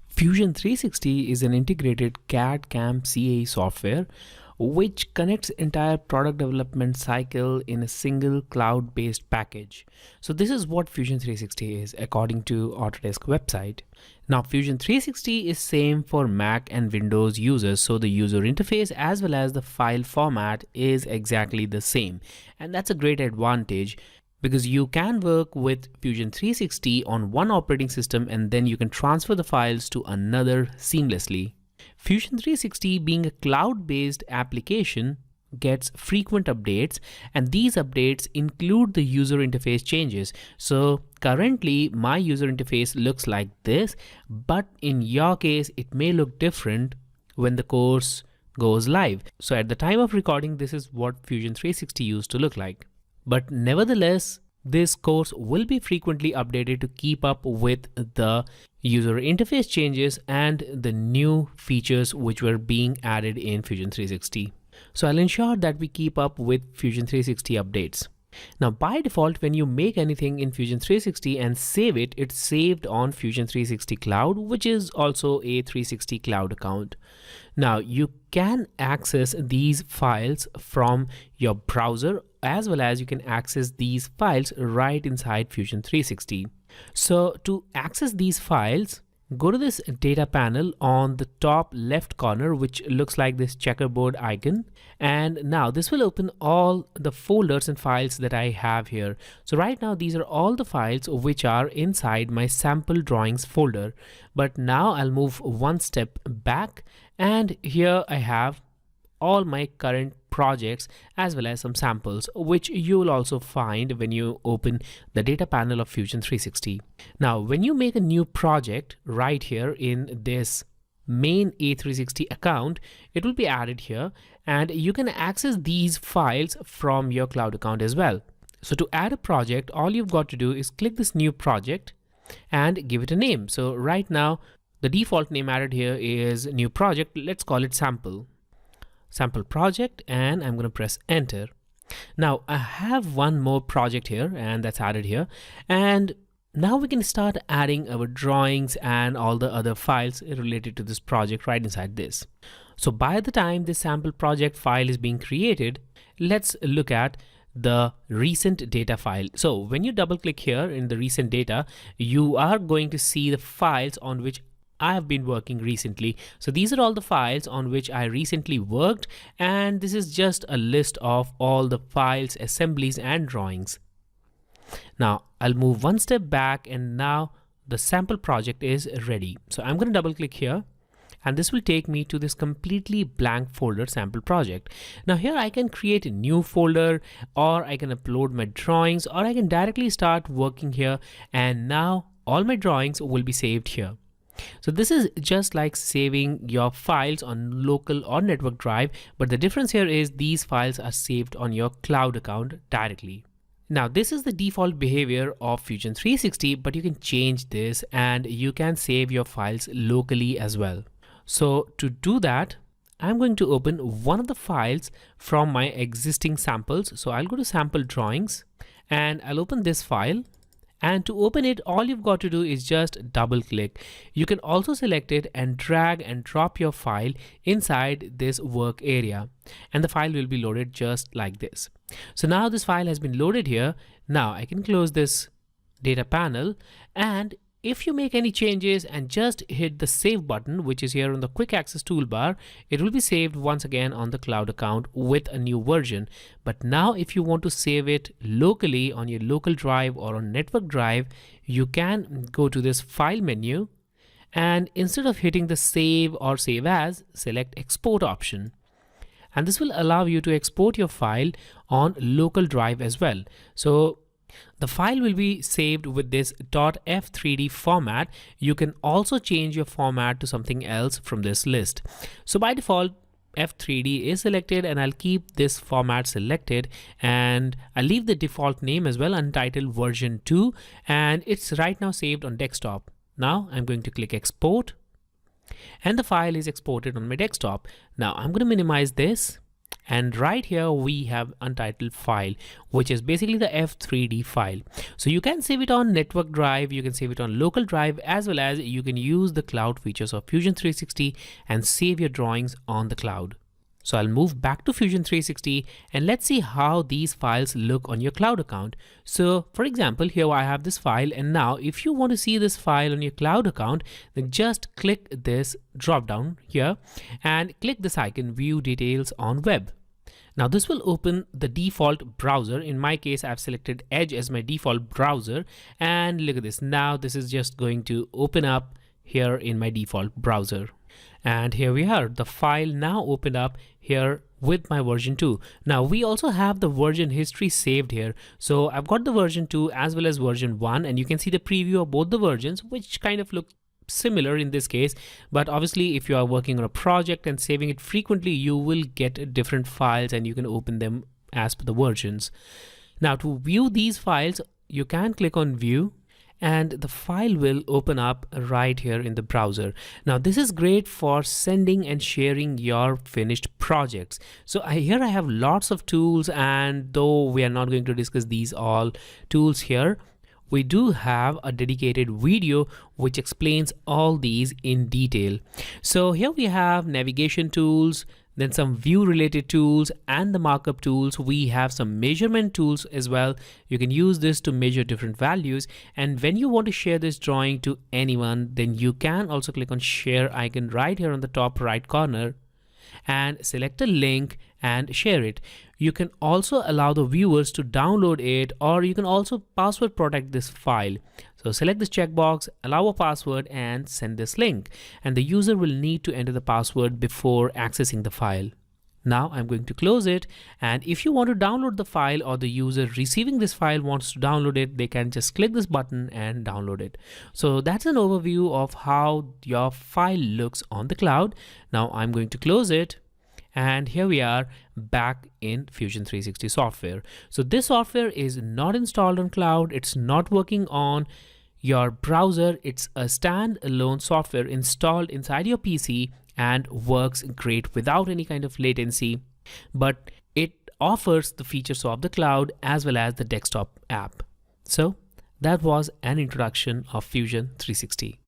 Fusion 360 is an integrated CAD/CAM CAE software which connects entire product development cycle in a single cloud-based package. So this is what Fusion 360 is according to Autodesk website. Now Fusion 360 is same for Mac and Windows users, so the user interface as well as the file format is exactly the same, and that's a great advantage because you can work with Fusion 360 on one operating system and then you can transfer the files to another seamlessly. Fusion 360 being a cloud-based application gets frequent updates, and these updates include the user interface changes. So currently my user interface looks like this, but in your case it may look different when the course goes live. So at the time of recording, this is what Fusion 360 used to look like. But nevertheless, this course will be frequently updated to keep up with the user interface changes and the new features which were being added in Fusion 360. So I'll ensure that we keep up with Fusion 360 updates. Now by default, when you make anything in Fusion 360 and save it, it's saved on Fusion 360 Cloud, which is also a 360 Cloud account. Now you can access these files from your browser as well as you can access these files right inside Fusion 360. So to access these files, go to this data panel on the top left corner, which looks like this checkerboard icon. And now this will open all the folders and files that I have here. So right now, these are all the files which are inside my sample drawings folder. But now I'll move one step back, and here I have all my current projects as well as some samples, which you will also find when you open the data panel of Fusion 360. Now, when you make a new project right here in this main A360 account, it will be added here, and you can access these files from your cloud account as well. So to add a project, all you've got to do is click this new project and give it a name. So right now, the default name added here is new project. Let's call it sample project, and I'm going to press enter. Now I have one more project here, and that's added here, and now we can start adding our drawings and all the other files related to this project right inside this. So by the time this sample project file is being created, let's look at the recent data file. So when you double click here in the recent data, you are going to see the files on which I have been working recently. So these are all the files on which I recently worked, and this is just a list of all the files, assemblies and drawings. Now I'll move one step back, and now the sample project is ready. So I'm going to double click here, and this will take me to this completely blank folder, sample project. Now here I can create a new folder, or I can upload my drawings, or I can directly start working here, and now all my drawings will be saved here. So this is just like saving your files on local or network drive, but the difference here is these files are saved on your cloud account directly. Now this is the default behavior of Fusion 360, but you can change this and you can save your files locally as well. So to do that, I'm going to open one of the files from my existing samples. So I'll go to sample drawings and I'll open this file. And to open it, all you've got to do is just double click. You can also select it and drag and drop your file inside this work area, and the file will be loaded just like this. So now this file has been loaded here. Now I can close this data panel, and if you make any changes and just hit the save button, which is here on the quick access toolbar, it will be saved once again on the cloud account with a new version. But now if you want to save it locally on your local drive or on network drive, you can go to this file menu, and instead of hitting the save or save as, select export option. And this will allow you to export your file on local drive as well. So the file will be saved with this .f3d format. You can also change your format to something else from this list. So by default, F3D is selected, and I'll keep this format selected, and I'll leave the default name as well, untitled version 2, and it's right now saved on desktop. Now I'm going to click export, and the file is exported on my desktop. Now I'm going to minimize this, and right here we have untitled file, which is basically the F3D file. So you can save it on network drive, you can save it on local drive, as well as you can use the cloud features of Fusion 360 and save your drawings on the cloud. So I'll move back to Fusion 360 and let's see how these files look on your cloud account. So for example, here I have this file, and now if you want to see this file on your cloud account, then just click this drop down here and click this icon, view details on web. Now this will open the default browser. In my case, I've selected Edge as my default browser, and look at this. Now this is just going to open up here in my default browser. And here we are, the file now opened up here with my version 2. Now we also have the version history saved here. So I've got the version 2 as well as version 1, and you can see the preview of both the versions, which kind of look similar in this case. But obviously if you are working on a project and saving it frequently, you will get different files and you can open them as per the versions. Now to view these files, you can click on view, and the file will open up right here in the browser. Now this is great for sending and sharing your finished projects. So here I have lots of tools, and though we are not going to discuss these all tools here, we do have a dedicated video which explains all these in detail. So here we have navigation tools, then some view related tools and the markup tools. We have some measurement tools as well. You can use this to measure different values. And when you want to share this drawing to anyone, then you can also click on share icon right here on the top right corner and select a link and share it. You can also allow the viewers to download it, or you can also password protect this file. So select this checkbox, allow a password, and send this link. And the user will need to enter the password before accessing the file. Now I'm going to close it, and if you want to download the file, or the user receiving this file wants to download it, they can just click this button and download it. So that's an overview of how your file looks on the cloud. Now I'm going to close it, and here we are back in Fusion 360 software. So this software is not installed on cloud, it's not working on your browser, it's a standalone software installed inside your PC and works great without any kind of latency, but it offers the features of the cloud as well as the desktop app. So that was an introduction of Fusion 360.